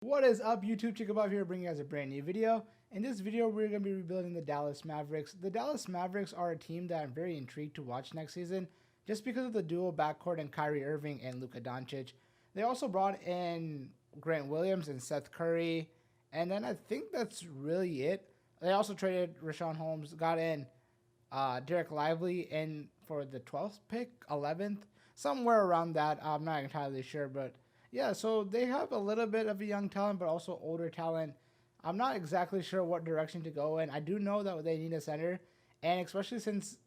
What is up, YouTube? Chickabov here, bringing you guys a brand new video. In this video, we're going to be rebuilding the Dallas Mavericks. The Dallas Mavericks are a team that I'm very intrigued to watch next season, just because of the dual backcourt and Kyrie Irving and Luka Doncic. They also brought in Grant Williams and Seth Curry, and then I think that's really it. They also traded Rashawn Holmes, got in Derek Lively in for the 12th pick, 11th, somewhere around that. I'm not entirely sure, but yeah, so they have a little bit of a young talent, but also older talent. I'm not exactly sure what direction to go in. I do know that they need a center, and especially since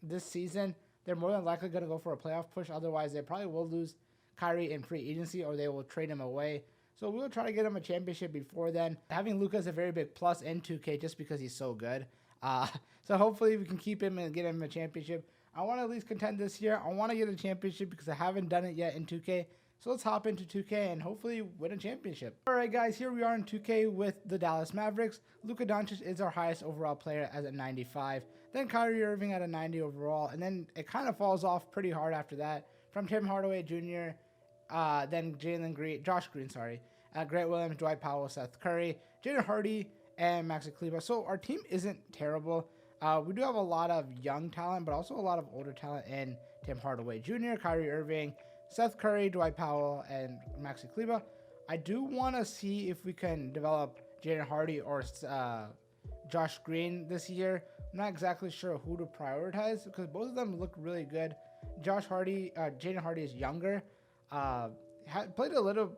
this season, they're more than likely going to go for a playoff push. Otherwise, they probably will lose Kyrie in free agency, or they will trade him away. So we'll try to get him a championship before then. Having Luka is a very big plus in 2K just because he's so good. Uh, so hopefully we can keep him and get him a championship. I want to at least contend this year. I want to get a championship because I haven't done it yet in 2K. So let's hop into 2K and hopefully win a championship. Alright guys, here we are in 2K with the Dallas Mavericks. Luka Doncic is our highest overall player at a 95. Then Kyrie Irving at a 90 overall. And then it kind of falls off pretty hard after that. From Tim Hardaway Jr., then Josh Green, Grant Williams, Dwight Powell, Seth Curry, Jaden Hardy, and Maxi Kleber. So our team isn't terrible. We do have a lot of young talent, but also a lot of older talent in Tim Hardaway Jr., Kyrie Irving, Seth Curry, Dwight Powell, and Maxi Kleber. I do want to see if we can develop Jaden Hardy or Josh Green this year. I'm not exactly sure who to prioritize because both of them look really good. Jaden Hardy is younger. Played a little,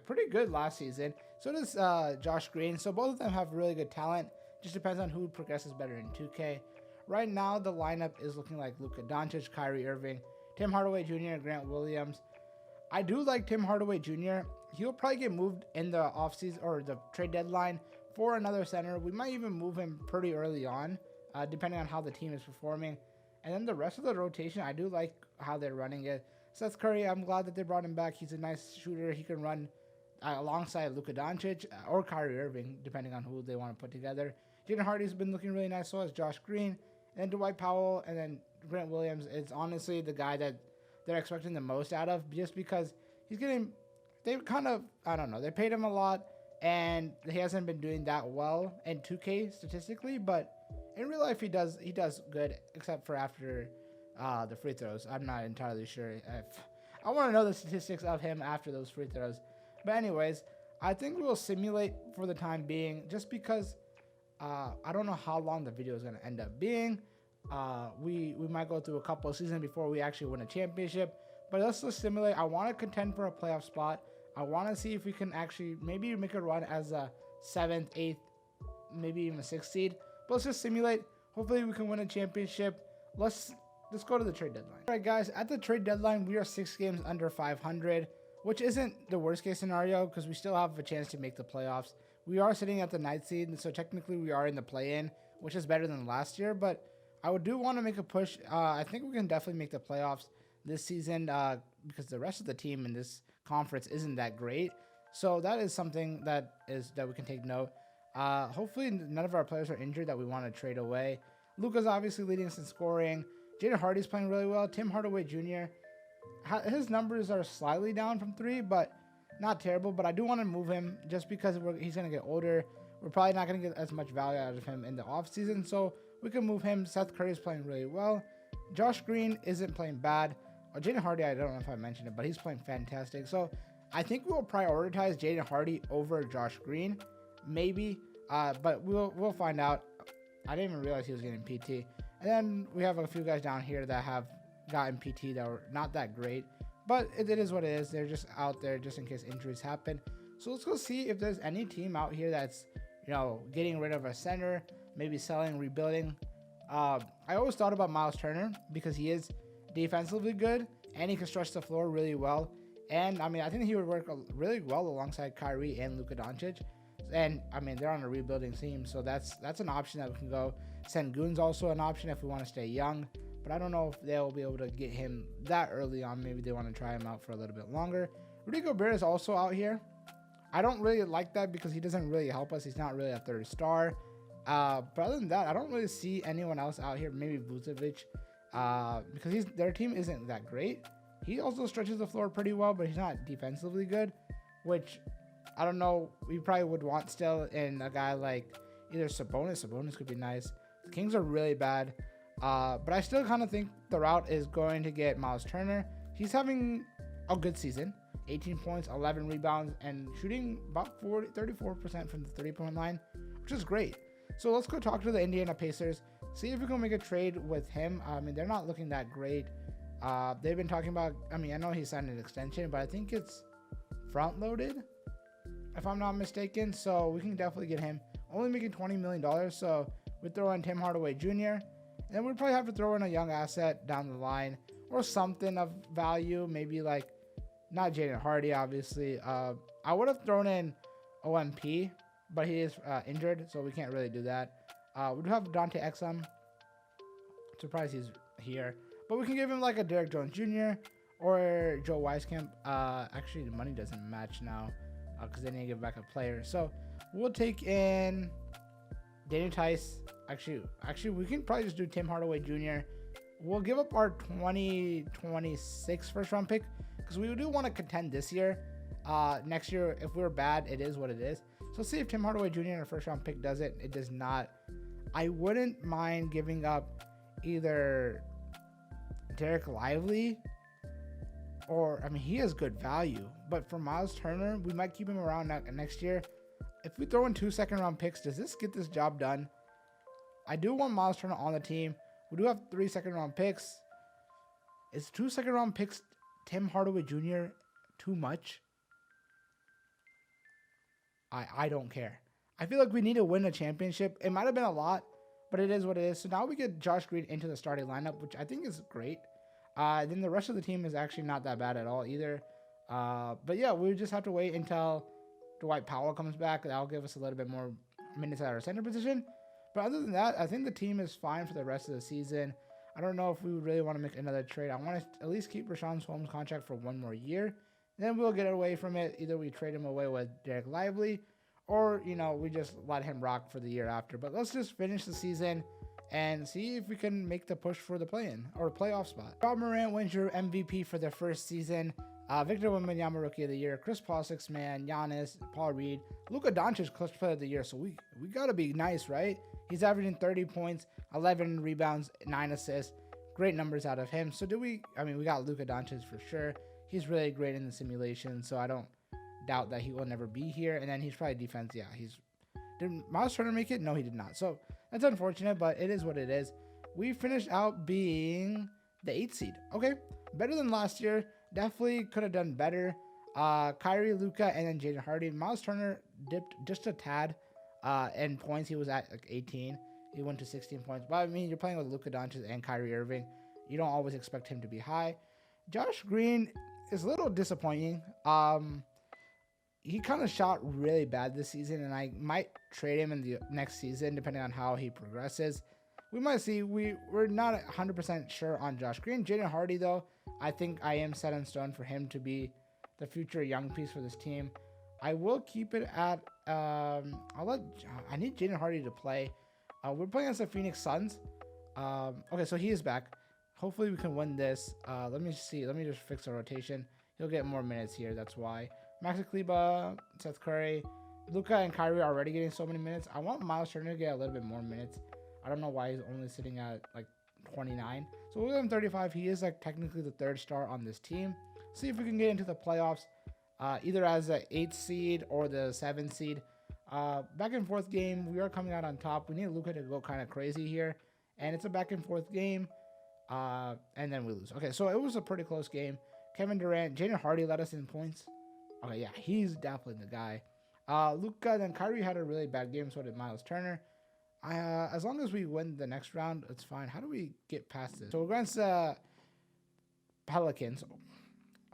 pretty good last season. So does Josh Green. So both of them have really good talent. Just depends on who progresses better in 2K. Right now, the lineup is looking like Luka Doncic, Kyrie Irving, Tim Hardaway Jr., Grant Williams. I do like Tim Hardaway Jr. He'll probably get moved in the offseason or the trade deadline for another center. We might even move him pretty early on, depending on how the team is performing. And then the rest of the rotation, I do like how they're running it. Seth Curry, I'm glad that they brought him back. He's a nice shooter. He can run alongside Luka Doncic or Kyrie Irving, depending on who they want to put together. Jaden Hardy's been looking really nice, so has Josh Green. And then Dwight Powell and then Grant Williams is honestly the guy that they're expecting the most out of, just because he's getting, they paid him a lot, and he hasn't been doing that well in 2K statistically, but in real life he does good, except for after the free throws. I'm not entirely sure if I want to know the statistics of him after those free throws. But anyways, I think we'll simulate for the time being, just because I don't know how long the video is going to end up being. We might go through a couple of seasons before we actually win a championship, but let's just simulate. I want to contend for a playoff spot. I want to see if we can actually maybe make a run as a 7th, 8th, maybe even a 6th seed. But let's just simulate. Hopefully we can win a championship. Let's go to the trade deadline. All right, guys, at the trade deadline, we are 6 games under 500, which isn't the worst case scenario because we still have a chance to make the playoffs. We are sitting at the 9th seed, so technically we are in the play-in, which is better than last year, but I do want to make a push. I think we can definitely make the playoffs this season because the rest of the team in this conference isn't that great. So that is something that we can take note. Hopefully none of our players are injured that we want to trade away. Luka's obviously leading us in scoring. Jaden Hardy's playing really well. Tim Hardaway Jr., his numbers are slightly down from 3, but not terrible. But I do want to move him just because he's going to get older. We're probably not going to get as much value out of him in the offseason, so we can move him. Seth Curry is playing really well. Josh Green isn't playing bad. Jaden Hardy, I don't know if I mentioned it, but he's playing fantastic. So I think we'll prioritize Jaden Hardy over Josh Green, maybe, but we'll find out. I didn't even realize he was getting PT. And then we have a few guys down here that have gotten PT that were not that great, but it is what it is. They're just out there just in case injuries happen. So let's go see if there's any team out here that's, getting rid of a center, maybe selling, rebuilding. I always thought about Miles Turner because he is defensively good and he can stretch the floor really well. And I think he would work really well alongside Kyrie and Luka Doncic. And they're on a rebuilding team, so that's an option that we can go. Sengun's also an option if we want to stay young, but I don't know if they'll be able to get him that early on. Maybe they want to try him out for a little bit longer. Rudy Gobert is also out here. I don't really like that because he doesn't really help us. He's not really a 3rd star. But other than that, I don't really see anyone else out here. Maybe Vucevic, because their team isn't that great. He also stretches the floor pretty well, but he's not defensively good, which I don't know. We probably would want still in a guy like either Sabonis. Sabonis could be nice. The Kings are really bad. But I still kind of think the route is going to get Miles Turner. He's having a good season. 18 points, 11 rebounds, and shooting about 34% from the 3-point line, which is great. So let's go talk to the Indiana Pacers, see if we can make a trade with him. I mean, they're not looking that great. They've been talking about, I mean, I know he signed an extension, but I think it's front-loaded, if I'm not mistaken. So we can definitely get him. Only making $20 million, so we throw in Tim Hardaway Jr., and then we'd probably have to throw in a young asset down the line or something of value, maybe like, not Jaden Hardy, obviously. I would have thrown in OMP, but he is injured, so we can't really do that. We do have Dante Exum. Surprised he's here. But we can give him like a Derek Jones Jr. or Joe Wieskamp. Actually, the money doesn't match now because they need to give back a player. So we'll take in Daniel Tice. Actually, we can probably just do Tim Hardaway Jr. We'll give up our 2026 first round pick because we do want to contend this year. Next year, if we're bad, it is what it is. So let's see if Tim Hardaway Jr. in a first round pick does it. It does not. I wouldn't mind giving up either Derek Lively or, I mean, he has good value. But for Miles Turner, we might keep him around next year. If we throw in 2 second round picks, does this get this job done? I do want Miles Turner on the team. We do have 3 second round picks. Is 2 second round picks Tim Hardaway Jr. too much? I don't care. I feel like we need to win a championship. It might have been a lot, but it is what it is. So now we get Josh Green into the starting lineup, which I think is great. Then the rest of the team is actually not that bad at all either. But yeah, we just have to wait until Dwight Powell comes back. That'll give us a little bit more minutes at our center position. But other than that, I think the team is fine for the rest of the season. I don't know if we would really want to make another trade. I want to at least keep Rashawn Holmes' contract for 1 more year. Then we'll get away from it. Either we trade him away with Derek Lively, or, you know, we just let him rock for the year after. But let's just finish the season and see if we can make the push for the play-in or playoff spot. Ja Morant wins your MVP for the first season. Victor Wembanyama Rookie of the Year, Chris Paul Sixth Man, Giannis, Paul Reed, Luka Doncic Clutch Player of the Year. So we gotta be nice, right? He's averaging 30 points, 11 rebounds, 9 assists. Great numbers out of him. So we got Luka Doncic for sure. He's really great in the simulation, so I don't doubt that he will never be here. And then he's probably defense. Yeah, did Miles Turner make it? No, he did not. So that's unfortunate, but it is what it is. We finished out being the 8th seed. Okay, better than last year. Definitely could have done better. Kyrie, Luka, and then Jaden Hardy. Miles Turner dipped just a tad in points. He was at like 18. He went to 16 points. But I mean, you're playing with Luka Doncic and Kyrie Irving. You don't always expect him to be high. Josh Green is a little disappointing. He kind of shot really bad this season, and I might trade him in the next season depending on how he progresses. We might see. We're not 100% sure on Josh Green. Jaden Hardy, though, I think I am set in stone for him to be the future young piece for this team. I will keep it at. I need Jaden Hardy to play. We're playing against the Phoenix Suns. Okay, so he is back. Hopefully we can win this. Let me see. Let me just fix the rotation. He'll get more minutes here. That's why. Maxi Kleber, Seth Curry, Luka, and Kyrie are already getting so many minutes. I want Miles Turner to get a little bit more minutes. I don't know why he's only sitting at like 29. So we'll give him 35. He is like technically the 3rd star on this team. See if we can get into the playoffs, either as the 8th seed or the 7th seed. Back and forth game. We are coming out on top. We need Luka to go kind of crazy here, and it's a back and forth game. And then we lose. Okay, so it was a pretty close game. Kevin Durant, Jaden Hardy led us in points. Okay, yeah, he's definitely the guy. Luka, then Kyrie had a really bad game, so did Miles Turner. As long as we win the next round, it's fine. How do we get past this? So we're against Pelicans.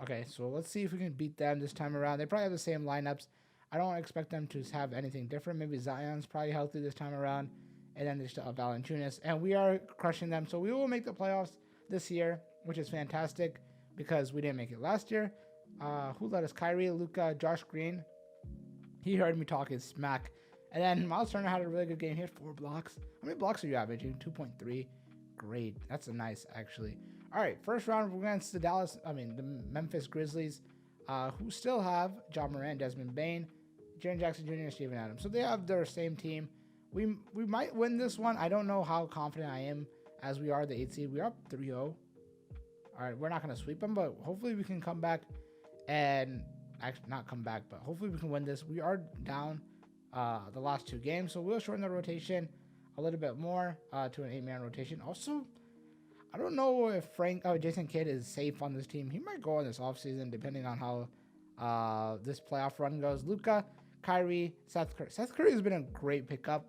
Okay, so let's see if we can beat them this time around. They probably have the same lineups. I don't expect them to have anything different. Maybe Zion's probably healthy this time around. And then there's Valanciunas. And we are crushing them. So we will make the playoffs this year, which is fantastic because we didn't make it last year. Who led us? Kyrie, Luka, Josh Green. He heard me talking smack. And then Miles Turner had a really good game. He had 4 blocks. How many blocks are you averaging? 2.3. Great. That's a nice, actually. All right, first round we're against the Memphis Grizzlies, who still have Ja Morant, Desmond Bane, Jaren Jackson Jr. and Steven Adams. So they have their same team. We might win this one. I don't know how confident I am as we are the 8th seed. We're up 3-0. All right, we're not going to sweep them, but hopefully we can come back and actually not come back, but hopefully we can win this. We are down the last 2 games, so we'll shorten the rotation a little bit more to an 8-man rotation. Also, I don't know if Jason Kidd is safe on this team. He might go in this offseason depending on how this playoff run goes. Luka, Kyrie, Seth Curry. Seth Curry has been a great pickup.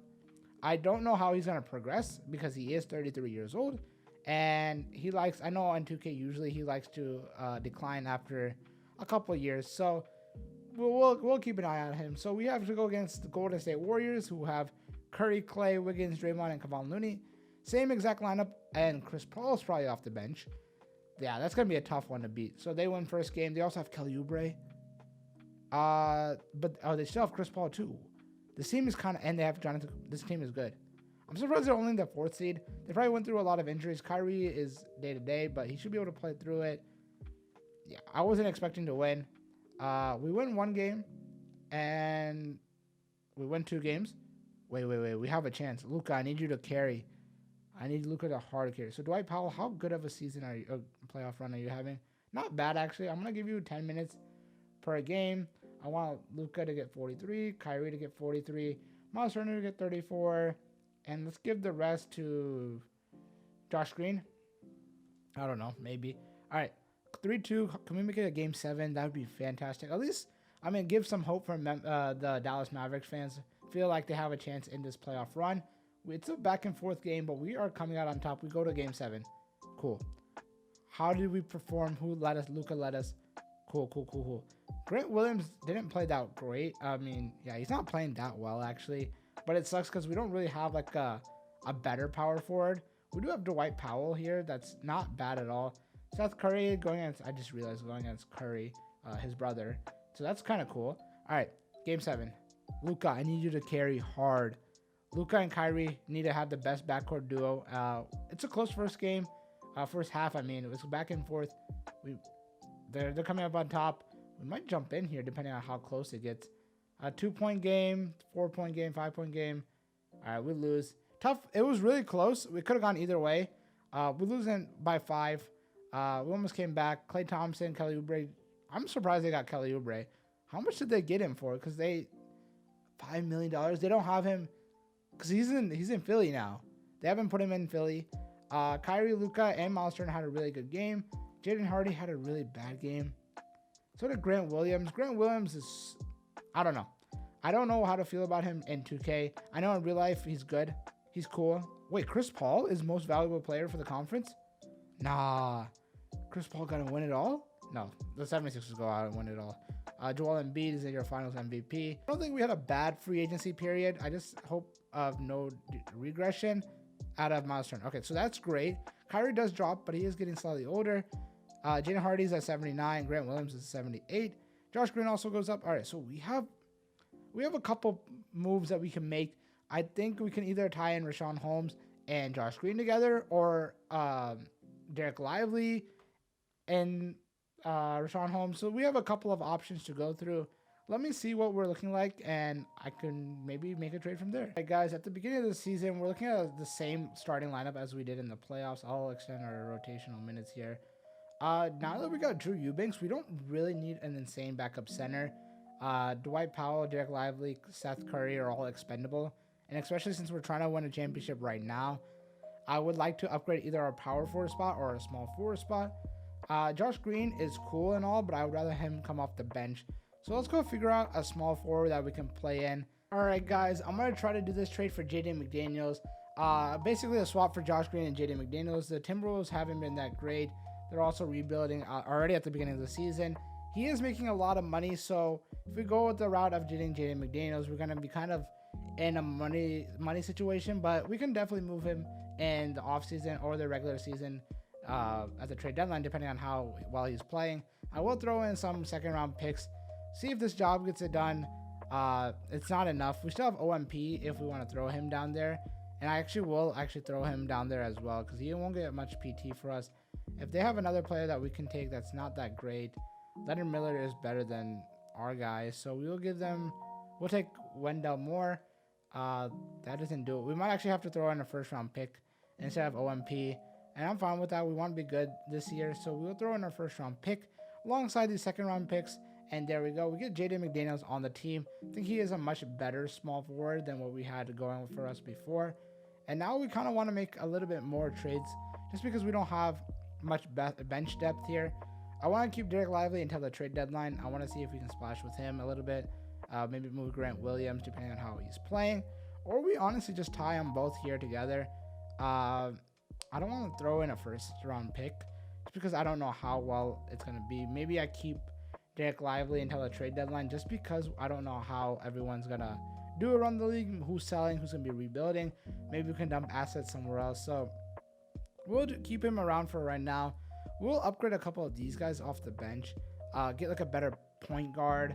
I don't know how he's going to progress because he is 33 years old. And he likes, I know on 2K usually he likes to decline after a couple of years. So we'll keep an eye on him. So we have to go against the Golden State Warriors, who have Curry, Clay, Wiggins, Draymond, and Kevon Looney. Same exact lineup, and Chris Paul's probably off the bench. Yeah, that's going to be a tough one to beat. So they win first game. They also have Kelly Oubre. But they still have Chris Paul too. This team is kind of, and they have Jonathan. This team is good. I'm surprised they're only the 4th seed. They probably went through a lot of injuries. Kyrie is day to day, but he should be able to play through it. Yeah, I wasn't expecting to win. We win 1 game, and we win 2 games. Wait. We have a chance. Luka, I need you to carry. I need Luka to hard carry. So Dwight Powell, how good of a season are you? Playoff run are you having? Not bad actually. I'm gonna give you 10 minutes per game. I want Luka to get 43, Kyrie to get 43, Miles Turner to get 34, and let's give the rest to Josh Green. I don't know, maybe. All right, 3-2. Can we make it a game 7? That would be fantastic. At least, I mean, give some hope for the Dallas Mavericks fans. Feel like they have a chance in this playoff run. It's a back and forth game, but we are coming out on top. We go to game 7. Cool. How did we perform? Who led us? Luka led us. Cool. Grant Williams didn't play that great. I mean, yeah, he's not playing that well, actually. But it sucks because we don't really have, like, a better power forward. We do have Dwight Powell here. That's not bad at all. Seth Curry going against, I just realized, going against Curry, his brother. So that's kind of cool. All right, game 7. Luka, I need you to carry hard. Luka and Kyrie need to have the best backcourt duo. It's a close first game. First half, I mean. It was back and forth. They're coming up on top. We might jump in here depending on how close it gets. A 2-point game, 4-point game, 5-point game. All right, we lose. Tough. It was really close. We could have gone either way. We're losing by 5. We almost came back. Klay Thompson, Kelly Oubre. I'm surprised they got Kelly Oubre. How much did they get him for? Because $5 million. They don't have him because he's in Philly now. They haven't put him in Philly. Kyrie, Luka, and Miles Turner had a really good game. Jaden Hardy had a really bad game. So did Grant Williams. Grant Williams is, I don't know. I don't know how to feel about him in 2K. I know in real life he's good. He's cool. Wait, Chris Paul is most valuable player for the conference? Nah. Chris Paul gonna win it all? No. The 76ers go out and win it all. Joel Embiid is your finals MVP. I don't think we had a bad free agency period. I just hope of no regression out of Miles Turner. Okay, so that's great. Kyrie does drop, but he is getting slightly older. Jaden Hardy's at 79. Grant Williams is 78. Josh Green also goes up. All right, so we have a couple moves that we can make. I think we can either tie in Rashawn Holmes and Josh Green together, or Derek Lively and Rashawn Holmes. So we have a couple of options to go through. Let me see what we're looking like, and I can maybe make a trade from there. All right, guys, at the beginning of the season, we're looking at the same starting lineup as we did in the playoffs. I'll extend our rotational minutes here. Now that we got Drew Eubanks, we don't really need an insane backup center. Dwight Powell, Derek Lively, Seth Curry are all expendable. And especially since we're trying to win a championship right now, I would like to upgrade either our power forward spot or a small forward spot. Josh Green is cool and all, but I would rather him come off the bench. So let's go figure out a small forward that we can play in. All right, guys, I'm going to try to do this trade for Jaden McDaniels. Basically a swap for Josh Green and Jaden McDaniels. The Timberwolves haven't been that great. They're also rebuilding already at the beginning of the season. He is making a lot of money, so if we go with the route of getting Jaden McDaniels, we're going to be kind of in a money situation, but we can definitely move him in the offseason or the regular season at the trade deadline, depending on how well he's playing. I will throw in some second-round picks, see if this job gets it done. It's not enough. We still have OMP if we want to throw him down there, and I will throw him down there as well because he won't get much PT for us. If they have another player that we can take that's not that great, Leonard Miller is better than our guys, so we will give them We'll take Wendell Moore. That doesn't do it. We might actually have to throw in a first round pick instead of OMP. And I'm fine with that. We want to be good this year. So we'll throw in our first round pick alongside these second round picks. And there we go. We get Jaden McDaniels on the team. I think he is a much better small forward than what we had going for us before. And now we kind of want to make a little bit more trades just because we don't have much bench depth here. I want to keep Derek Lively until the trade deadline. I want to see if we can splash with him a little bit. Maybe move Grant Williams depending on how he's playing. Or we honestly just tie them both here together. I don't want to throw in a first round pick just because I don't know how well it's going to be. Maybe I keep Derek Lively until the trade deadline just because I don't know how everyone's going to do around the league, who's selling, who's going to be rebuilding. Maybe we can dump assets somewhere else. So we'll keep him around for right now. We'll upgrade a couple of these guys off the bench. Get like a better point guard.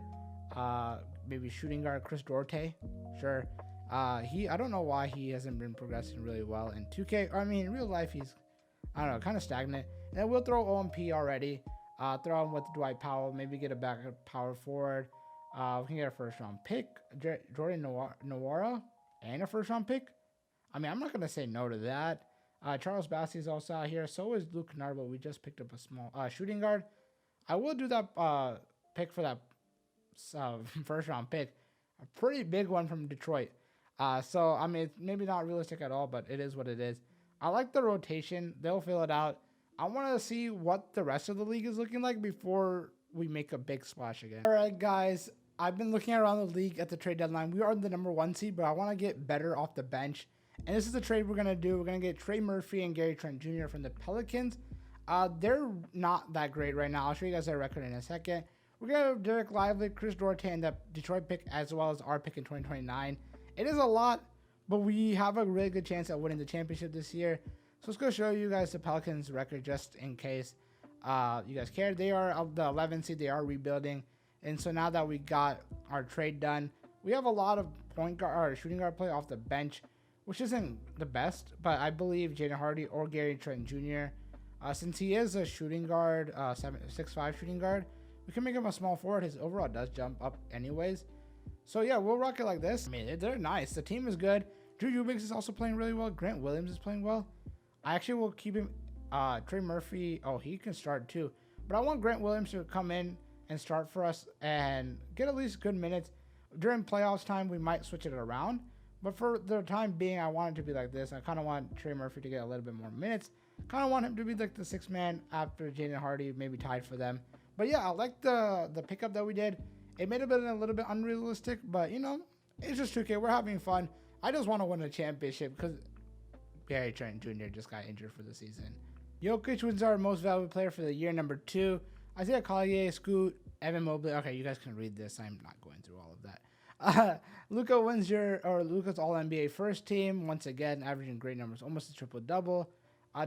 Maybe shooting guard, Chris Duarte. Sure. I don't know why he hasn't been progressing really well in 2K. I mean, in real life, he's, I don't know, kind of stagnant. And we'll throw OMP already. Throw him with Dwight Powell. Maybe get a backup power forward. We can get a first round pick. Jordan Nwora and a first round pick. I mean, I'm not going to say no to that. Charles Bassey is also out here. So is Luke Kennard, but we just picked up a small shooting guard. I will do that pick for that first round pick. A pretty big one from Detroit. So, I mean, it's maybe not realistic at all, but it is what it is. I like the rotation. They'll fill it out. I want to see what the rest of the league is looking like before we make a big splash again. All right, guys. I've been looking around the league at the trade deadline. We are the #1 seed, but I want to get better off the bench. And this is the trade we're going to do. We're going to get Trey Murphy and Gary Trent Jr. from the Pelicans. They're not that great right now. I'll show you guys their record in a second. We're going to have Derek Lively, Chris Duarte, and the Detroit pick, as well as our pick in 2029. It is a lot, but we have a really good chance at winning the championship this year. So let's go show you guys the Pelicans record just in case you guys care. They are the 11th seed. They are rebuilding. And so now that we got our trade done, we have a lot of point guard or shooting guard play off the bench, which isn't the best, but I believe Jaden Hardy or Gary Trent Jr., since he is a shooting guard, 6'5" shooting guard, we can make him a small forward. His overall does jump up anyways. So yeah, we'll rock it like this. I mean, they're nice. The team is good. Drew Eubanks is also playing really well. Grant Williams is playing well. I actually will keep him. Trey Murphy, oh, he can start too. But I want Grant Williams to come in and start for us and get at least good minutes. During playoffs time, we might switch it around. But for the time being, I want it to be like this. I kind of want Trey Murphy to get a little bit more minutes. Kind of want him to be like the sixth man after Jaden Hardy, maybe tied for them. But yeah, I like the pickup that we did. It made it a little bit unrealistic, but you know, it's just 2K. We're having fun. I just want to win a championship because Gary Trent Jr. just got injured for the season. Jokic wins our most valuable player for the year, #2. Isaiah Collier, Scoot, Evan Mobley. Okay, you guys can read this. I'm not going through all of that. Luka wins Luka's All-NBA first team. Once again, averaging great numbers, almost a triple-double.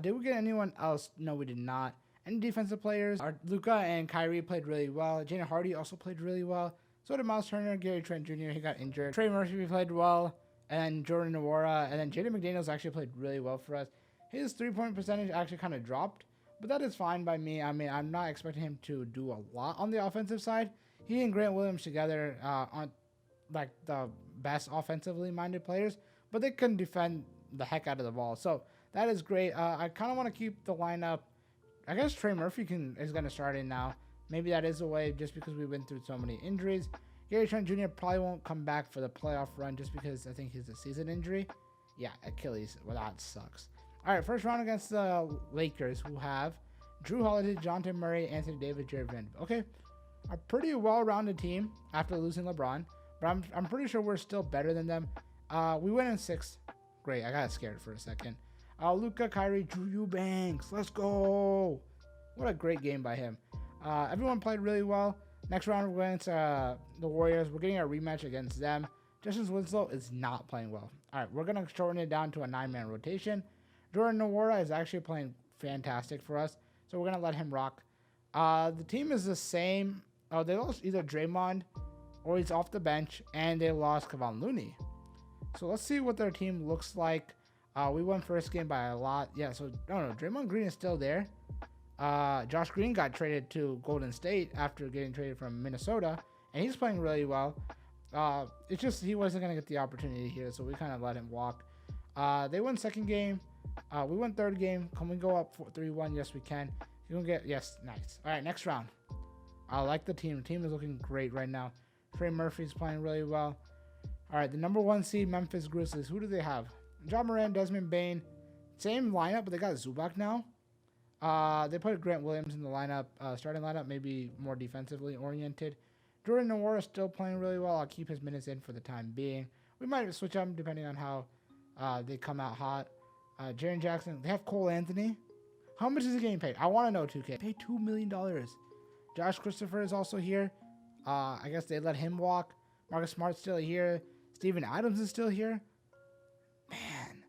Did we get anyone else? No, we did not. Any defensive players? Luka and Kyrie played really well. Jaden Hardy also played really well. So did Miles Turner, Gary Trent Jr. He got injured. Trey Murphy played well. And Jordan Nwora. And then Jaden McDaniels actually played really well for us. His three-point percentage actually kind of dropped. But that is fine by me. I mean, I'm not expecting him to do a lot on the offensive side. He and Grant Williams together aren't like the best offensively minded players. But they can defend the heck out of the ball. So that is great. I kind of want to keep the lineup. I guess Trey Murphy is going to start in now. Maybe that is a way just because we went through so many injuries. Gary Trent Jr. probably won't come back for the playoff run just because I think he's a season injury. Yeah, Achilles. Well, that sucks. All right, first round against the Lakers, who have Drew Holiday, DeJounte Murray, Anthony Davis, Jared Vanderbilt. Okay, a pretty well-rounded team after losing LeBron, but I'm pretty sure we're still better than them. We went in 6th. Great, I got scared for a second. Luka, Kyrie, Drew Eubanks. Let's go. What a great game by him. Everyone played really well. Next round, we're against the Warriors. We're getting a rematch against them. Justice Winslow is not playing well. All right, we're going to shorten it down to a 9-man rotation. Jordan Nwora is actually playing fantastic for us, so we're going to let him rock. The team is the same. Oh, they lost either Draymond or he's off the bench, and they lost Kevon Looney. So let's see what their team looks like. We won first game by a lot. Yeah, so, no, Draymond Green is still there. Josh Green got traded to Golden State after getting traded from Minnesota, and he's playing really well. It's just he wasn't gonna get the opportunity here, so we kind of let him walk. They won second game. We won third game. Can we go up 3-1? Yes, we can. You can get yes, nice. All right, next round. I like the team. The team is looking great right now. Trey Murphy's playing really well. All right, the number 1 seed Memphis Grizzlies. Who do they have? John Moran, Desmond Bain. Same lineup, but they got Zubac now. They put Grant Williams in the lineup, starting lineup, maybe more defensively oriented. Jordan Nwora is still playing really well. I'll keep his minutes in for the time being. We might switch him depending on how they come out hot. Jaren Jackson. They have Cole Anthony. How much is he getting paid? I want to know, 2K. Pay $2 million. Josh Christopher is also here. I guess they let him walk. Marcus Smart's still here. Steven Adams is still here. Man.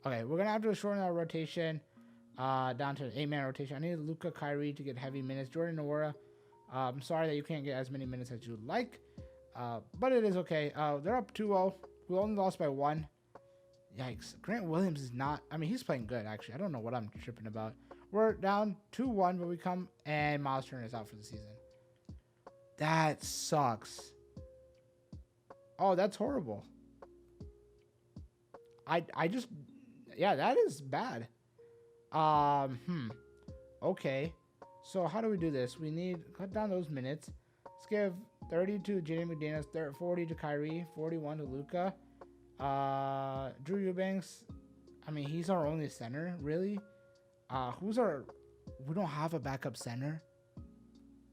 Okay, we're going to have to shorten our rotation down to an 8-man rotation. I need Luka Kyrie to get heavy minutes. Jordan Nwora. I'm sorry that you can't get as many minutes as you'd like. But it is okay. They're up 2-0. We only lost by 1. Yikes. Grant Williams is not... I mean, he's playing good, actually. I don't know what I'm tripping about. We're down 2-1, but we come... And Miles Turner is out for the season. That sucks. Oh, that's horrible. I just... Yeah, that is bad. Okay. So, how do we do this? We need... Cut down those minutes. Let's give 30 to Jaden McDaniels, 40 to Kyrie, 41 to Luka. Drew Eubanks, I mean, he's our only center, really. Who's our... We don't have a backup center.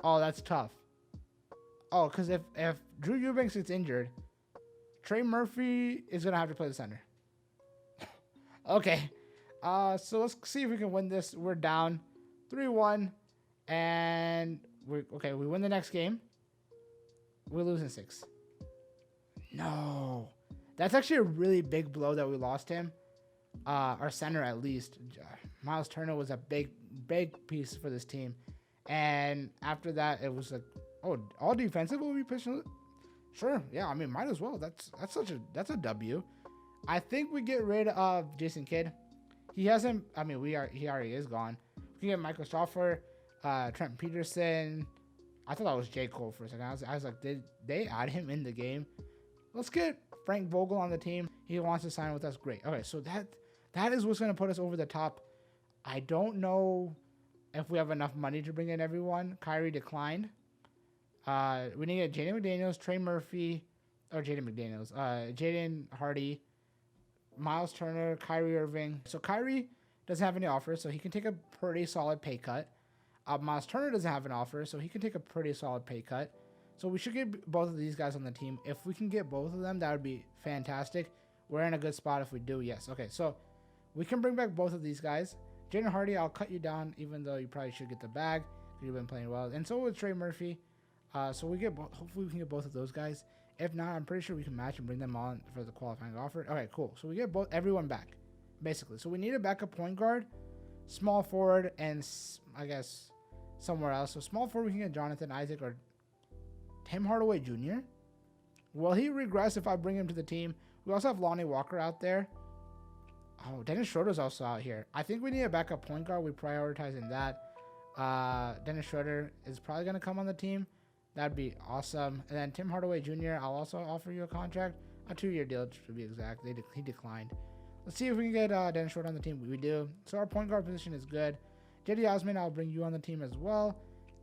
Oh, that's tough. Oh, because if Drew Eubanks gets injured, Trey Murphy is going to have to play the center. Okay. So let's see if we can win this. We're down 3-1. And we win the next game. We lose in 6. No. That's actually a really big blow that we lost him. Our center, at least. Miles Turner was a big piece for this team. And after that, it was like, oh, all defensive will be pushing. Sure, yeah. I mean, might as well. That's a W. I think we get rid of Jason Kidd. He hasn't. I mean, he already is gone. We can get Michael Schaffer, Trent Peterson. I thought that was J. Cole for a second. I was like, did they add him in the game? Let's get Frank Vogel on the team. He wants to sign with us. Great. Okay, so that is what's going to put us over the top. I don't know if we have enough money to bring in everyone. Kyrie declined. We need to get Jaden McDaniels, Trey Murphy, or Jaden Hardy, Miles Turner, Kyrie Irving. So Kyrie doesn't have any offers, so he can take a pretty solid pay cut. Miles Turner doesn't have an offer, so he can take a pretty solid pay cut. So we should get both of these guys on the team. If we can get both of them, that would be fantastic. We're in a good spot if we do, yes. Okay, so we can bring back both of these guys. Jaden Hardy, I'll cut you down, even though you probably should get the bag. You've been playing well. And so with Trey Murphy. So we get hopefully we can get both of those guys. If not, I'm pretty sure we can match and bring them on for the qualifying offer. Okay, cool. So we get everyone back, basically. So we need a backup point guard, small forward, and I guess somewhere else. So small forward, we can get Jonathan Isaac or Tim Hardaway Jr. Will he regress if I bring him to the team? We also have Lonnie Walker out there. Oh, Dennis Schroeder's also out here. I think we need a backup point guard. We're prioritizing that. Dennis Schroeder is probably going to come on the team. That'd be awesome. And then Tim Hardaway Jr., I'll also offer you a contract. A 2-year deal, to be exact. He declined. Let's see if we can get Dennis Schroeder on the team. We do. So our point guard position is good. J.D. Osman, I'll bring you on the team as well.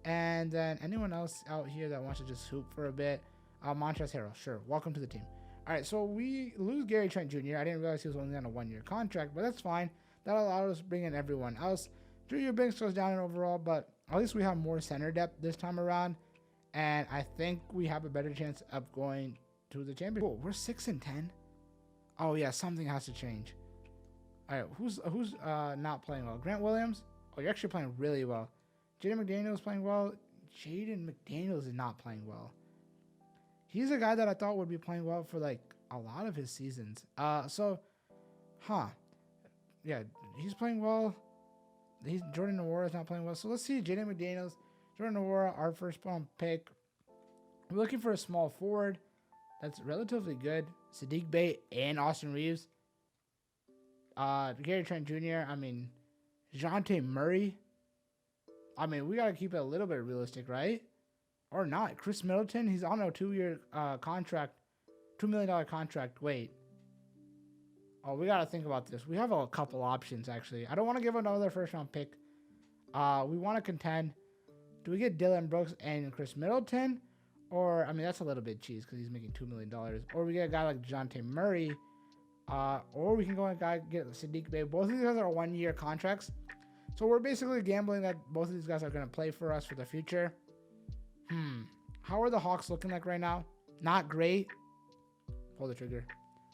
And then anyone else out here that wants to just hoop for a bit. Montrezl Harrell, sure. Welcome to the team. All right, so we lose Gary Trent Jr. I didn't realize he was only on a 1-year contract, but that's fine. That allowed us to bring in everyone else. Drew Eubanks goes down in overall, but at least we have more center depth this time around. And I think we have a better chance of going to the championship. Cool, we're 6-10. Oh yeah, something has to change. All right, who's not playing well? Grant Williams. Oh, you're actually playing really well. Jaden McDaniels playing well. Jaden McDaniels is not playing well. He's a guy that I thought would be playing well for like a lot of his seasons. Yeah, he's playing well. Jordan Nwora is not playing well. So let's see Jaden McDaniels, Jordan Nwora, our first round pick. We're looking for a small forward that's relatively good. Sadiq Bey and Austin Reeves. Gary Trent Jr. I mean, DeJounte Murray. I mean, we got to keep it a little bit realistic, right? Or not. Chris Middleton, he's on a 2-year contract. $2 million contract. Wait. Oh, we got to think about this. We have a couple options, actually. I don't want to give another first-round pick. We want to contend. Do we get Dylan Brooks and Chris Middleton? Or, I mean, that's a little bit cheese because he's making $2 million. Or we get a guy like DeJounte Murray. Or we can go and get Saddiq Bey. Both of these guys are one-year contracts. So we're basically gambling that both of these guys are going to play for us for the future. How are the Hawks looking like right now? Not great. Pull the trigger.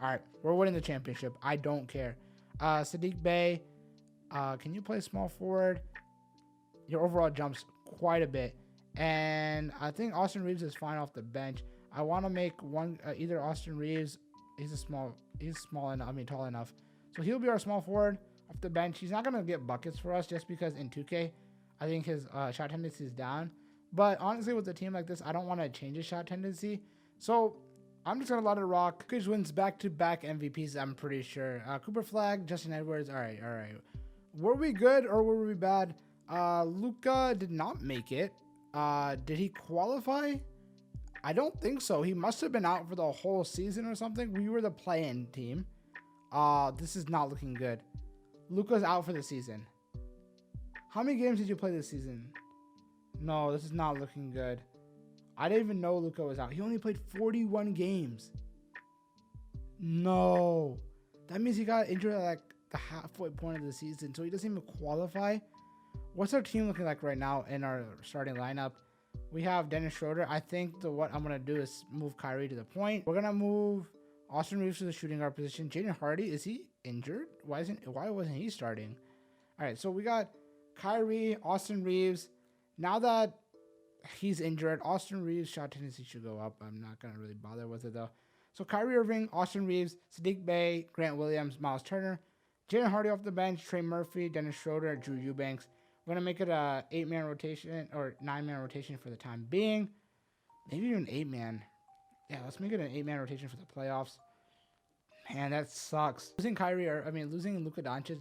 All right, we're winning the championship. I don't care. Saddiq Bey, can you play small forward? Your overall jumps quite a bit. And I think Austin Reeves is fine off the bench. I want to make one, either Austin Reeves, he's small enough, tall enough. So he'll be our small forward off the bench. He's not going to get buckets for us just because in 2K, I think his shot tendency is down. But honestly, with a team like this, I don't want to change his shot tendency. So I'm just going to let it rock. Kukoc wins back-to-back MVPs, I'm pretty sure. Cooper Flag, Justin Edwards. All right. Were we good or were we bad? Luka did not make it. Did he qualify? I don't think so. He must have been out for the whole season or something. We were the play-in team. This is not looking good. Luka's out for the season. How many games did you play this season? No, this is not looking good. I didn't even know Luka was out. He only played 41 games. No. That means he got injured at like the halfway point of the season, so he doesn't even qualify. What's our team looking like right now in our starting lineup? We have Dennis Schroeder. I think what I'm going to do is move Kyrie to the point. We're going to move Austin Reeves to the shooting guard position. Jaden Hardy, is he injured? Why wasn't he starting? All right, so we got Kyrie, Austin Reeves. Now that he's injured, Austin Reeves' shot tendency should go up. I'm not going to really bother with it, though. So Kyrie Irving, Austin Reeves, Saddiq Bey, Grant Williams, Miles Turner, Jaden Hardy off the bench, Trey Murphy, Dennis Schroeder, Drew Eubanks. We're going to make it a 8-man rotation or 9-man rotation for the time being. Maybe even 8-man. Yeah, let's make it an 8-man rotation for the playoffs. Man, that sucks. Losing Luka Doncic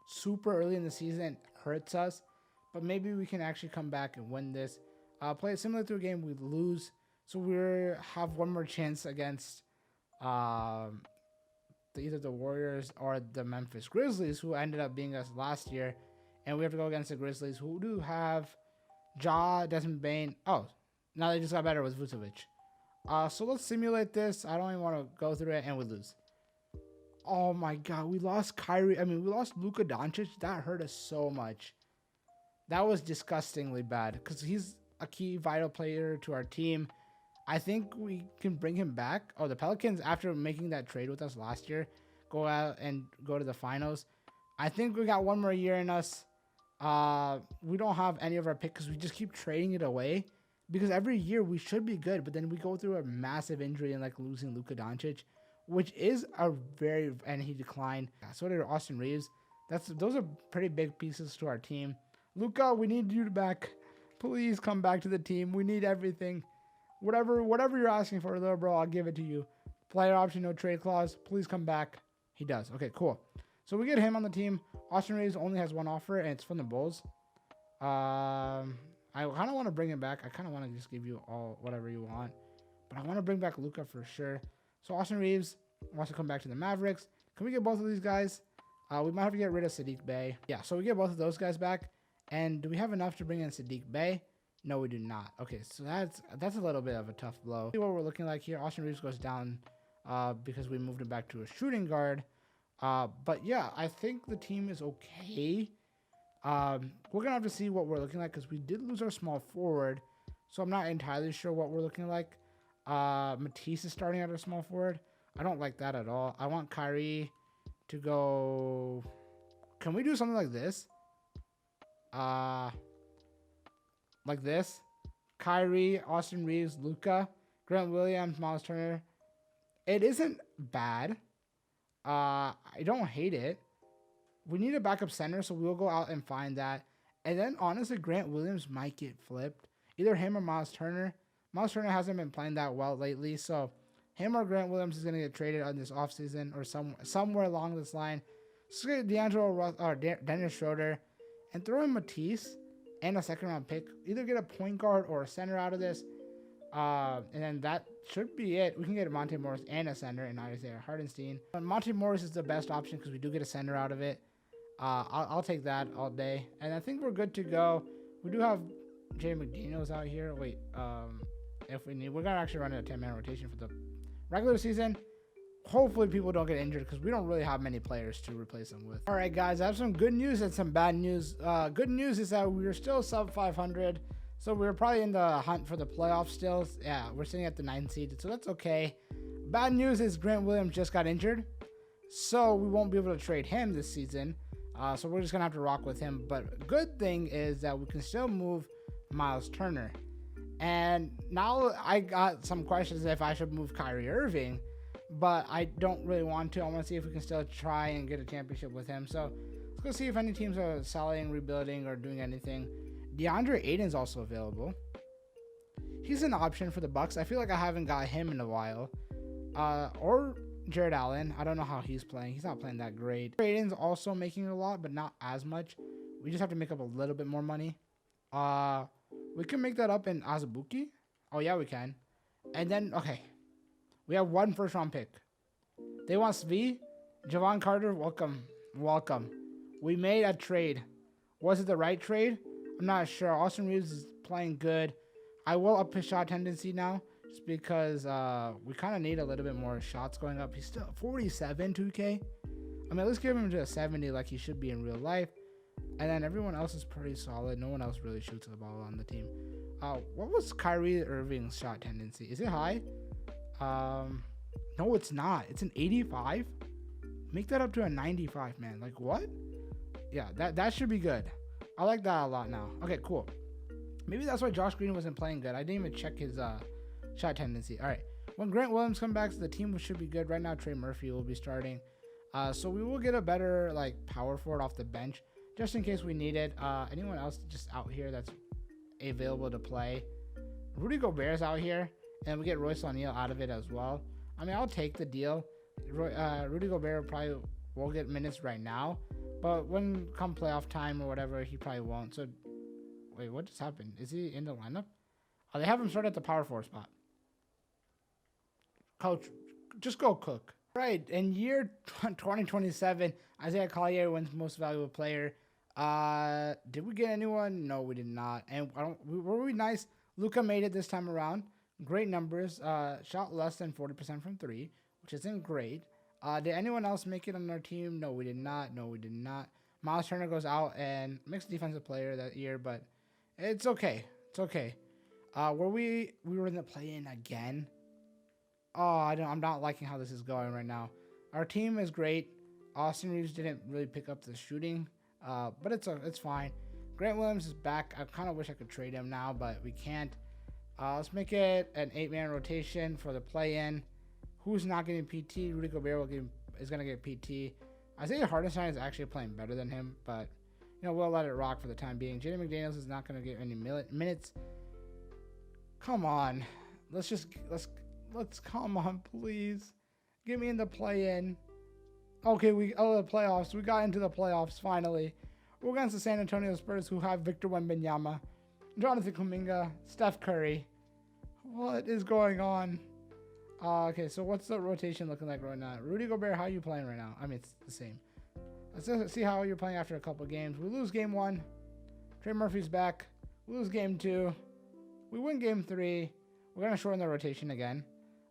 super early in the season hurts us. But maybe we can actually come back and win this. Play it similar to a game we lose. So we have one more chance against either the Warriors or the Memphis Grizzlies, who ended up being us last year. And we have to go against the Grizzlies, who do have Ja, Desmond Bane. Oh, now they just got better with Vucevic. So let's simulate this. I don't even want to go through it, and we lose. Oh my God, we lost Kyrie. We lost Luka Doncic. That hurt us so much. That was disgustingly bad because he's a key vital player to our team. I think we can bring him back. Oh, the Pelicans, after making that trade with us last year, go out and go to the finals. I think we got one more year in us. We don't have any of our picks because we just keep trading it away. Because every year we should be good, but then we go through a massive injury and like losing Luka Doncic, which is and he declined. So did Austin Reeves. Those are pretty big pieces to our team. Luka, we need you back. Please come back to the team. We need everything. Whatever you're asking for, little bro, I'll give it to you. Player option, no trade clause. Please come back. He does. Okay, cool. So we get him on the team. Austin Reeves only has one offer, and it's from the Bulls. I kind of want to bring him back. I kind of want to just give you all whatever you want. But I want to bring back Luka for sure. So Austin Reeves wants to come back to the Mavericks. Can we get both of these guys? We might have to get rid of Saddiq Bey. Yeah, so we get both of those guys back. And do we have enough to bring in Saddiq Bey? No, we do not. Okay, so that's a little bit of a tough blow. See what we're looking like here. Austin Reeves goes down because we moved him back to a shooting guard. But yeah, I think the team is okay. We're going to have to see what we're looking like because we did lose our small forward. So I'm not entirely sure what we're looking like. Matisse is starting at a small forward. I don't like that at all. I want Kyrie to go... Can we do something like this? Like this. Kyrie, Austin Reeves, Luka, Grant Williams, Miles Turner. It isn't bad. I don't hate it. We need a backup center, so we'll go out and find that. And then, honestly, Grant Williams might get flipped. Either him or Miles Turner. Miles Turner hasn't been playing that well lately, so him or Grant Williams is going to get traded on this offseason or somewhere along this line. Let's get Dennis Schroeder and throw in Matisse and a second-round pick. Either get a point guard or a center out of this. And then that should be it. We can get Monte Morris and a center in Isaiah Hardenstein. Monte Morris is the best option because we do get a center out of it. I'll take that all day. And I think we're good to go. We do have Jay McDaniels out here. Wait, if we need, we're going to actually run a 10-man rotation for the regular season. Hopefully people don't get injured because we don't really have many players to replace them with. All right, guys, I have some good news and some bad news. Good news is that we're still sub 500. So we're probably in the hunt for the playoffs still. Yeah, we're sitting at the 9th seed, so that's okay. Bad news is Grant Williams just got injured, so we won't be able to trade him this season. So we're just going to have to rock with him. But good thing is that we can still move Miles Turner. And now I got some questions if I should move Kyrie Irving, but I don't really want to. I want to see if we can still try and get a championship with him. So let's go see if any teams are selling, rebuilding, or doing anything. DeAndre Ayton's also available. He's an option for the Bucks. I feel like I haven't got him in a while. Or Jared Allen. I don't know how he's playing. He's not playing that great. Ayton's also making a lot, but not as much. We just have to make up a little bit more money. We can make that up in Azubuike. Oh, yeah, we can. And then, okay. We have 1 first-round pick. They want Svi. Javon Carter, welcome. Welcome. We made a trade. Was it the right trade? I'm not sure. Austin Reeves is playing good. I will up his shot tendency now just because we kind of need a little bit more shots going up. He's still 47 2K. I mean, let's give him to a 70 like he should be in real life. And then everyone else is pretty solid. No one else really shoots the ball on the team. What was Kyrie Irving's shot tendency? Is it high? No, it's not. It's an 85. Make that up to a 95, man. Like, what? Yeah, that should be good. I like that a lot now. Okay, cool. Maybe that's why Josh Green wasn't playing good. I didn't even check his shot tendency. All right. When Grant Williams comes back, the team should be good. Right now, Trey Murphy will be starting. So we will get a better power forward off the bench just in case we need it. Anyone else just out here that's available to play? Rudy Gobert's out here, and we get Royce O'Neal out of it as well. I mean, I'll take the deal. Rudy Gobert probably won't get minutes right now, but when come playoff time or whatever, he probably won't. So, wait, what just happened? Is he in the lineup? Oh, they have him start at the power forward spot. Coach, just go cook. Right, in year 2027, Isaiah Collier wins most valuable player. Did we get anyone? No, we did not. And were we nice? Luka made it this time around. Great numbers. Shot less than 40% from 3, which isn't great. Did anyone else make it on our team? No, we did not. No, we did not. Miles Turner goes out and mixed defensive player that year, but it's okay. It's okay. We were in the play-in again. Oh, I'm not liking how this is going right now. Our team is great. Austin Reeves didn't really pick up the shooting, but it's fine. Grant Williams is back. I kind of wish I could trade him now, but we can't. Let's make it an 8-man rotation for the play-in. Who's not getting PT? Rudy Gobert is going to get PT. Isaiah Hardenstein is actually playing better than him, but we'll let it rock for the time being. Jaden McDaniels is not going to get any minutes. Come on, let's come on, please. Get me in the play-in. Okay, the playoffs. We got into the playoffs finally. We're against the San Antonio Spurs, who have Victor Wembanyama, Jonathan Kuminga, Steph Curry. What is going on? Okay, so what's the rotation looking like right now? Rudy Gobert, how are you playing right now? I mean, it's the same. Let's see how you're playing after a couple games. We lose game 1. Trey Murphy's back. We lose game 2. We win game 3. We're going to shorten the rotation again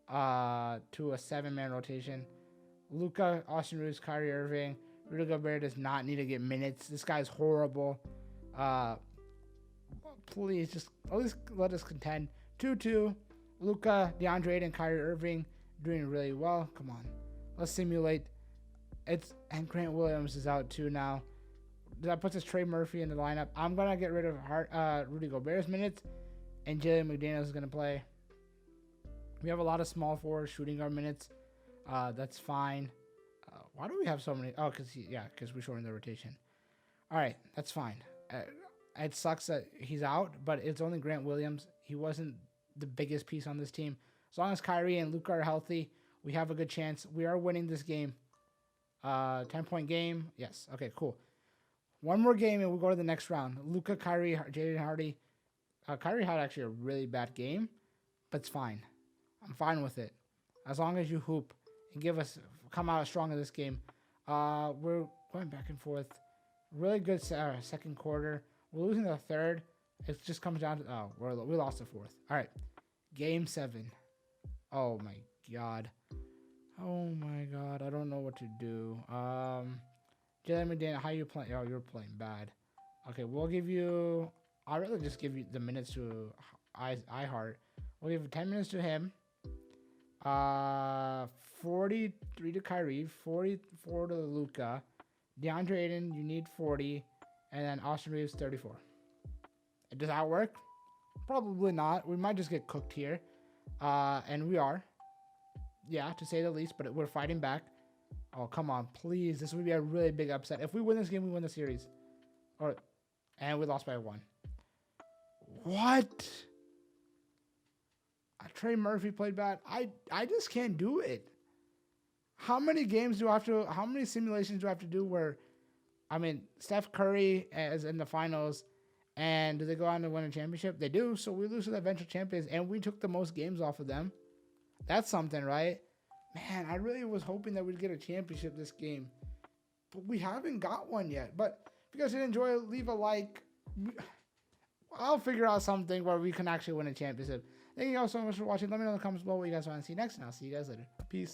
to a 7-man rotation. Luka, Austin Reeves, Kyrie Irving. Rudy Gobert does not need to get minutes. This guy's horrible. Please, just at least let us contend. 2-2. Luka, DeAndre Ayton, Kyrie Irving doing really well. Come on. Let's simulate. And Grant Williams is out too now. That puts us Trey Murphy in the lineup. I'm going to get rid of Rudy Gobert's minutes. And Jalen McDaniels is going to play. We have a lot of small forwards shooting our minutes. That's fine. Why do we have so many? Oh, because we shortened the rotation. All right, that's fine. It sucks that he's out, but it's only Grant Williams. He wasn't the biggest piece on this team. As long as Kyrie and Luka are healthy, we have a good chance. We are winning this game. 10-point game. Yes. Okay, cool. One more game and we'll go to the next round. Luka, Kyrie, Jaden Hardy. Kyrie had actually a really bad game, but it's fine. I'm fine with it. As long as you hoop and come out strong in this game. We're going back and forth. Really good second quarter. We're losing the third. It just comes down to, we lost the fourth. All right. Game 7. Oh my God. Oh my God. I don't know what to do. Jalen McDaniel, how you playing? Oh, you're playing bad. Okay, we'll give you, I'd rather just give you the minutes to iHeart. We'll give 10 minutes to him. 43 to Kyrie, 44 to Luka. DeAndre Ayton, you need 40. And then Austin Reeves, 34. Does that work? Probably not. We might just get cooked here. And we are. Yeah, to say the least, but we're fighting back. Oh, come on, please. This would be a really big upset. If we win this game, we win the series. And we lost by 1. What? Trey Murphy played bad. I just can't do it. How many games do I have to, how many simulations do I have to do where, I mean, Steph Curry is in the finals, and do they go on to win a championship? They do, so we lose to the eventual champions, and we took the most games off of them. That's something, right? Man, I really was hoping that we'd get a championship this game, but we haven't got one yet. But if you guys did enjoy, leave a like. I'll figure out something where we can actually win a championship. Thank you all so much for watching. Let me know in the comments below what you guys want to see next, and I'll see you guys later. Peace.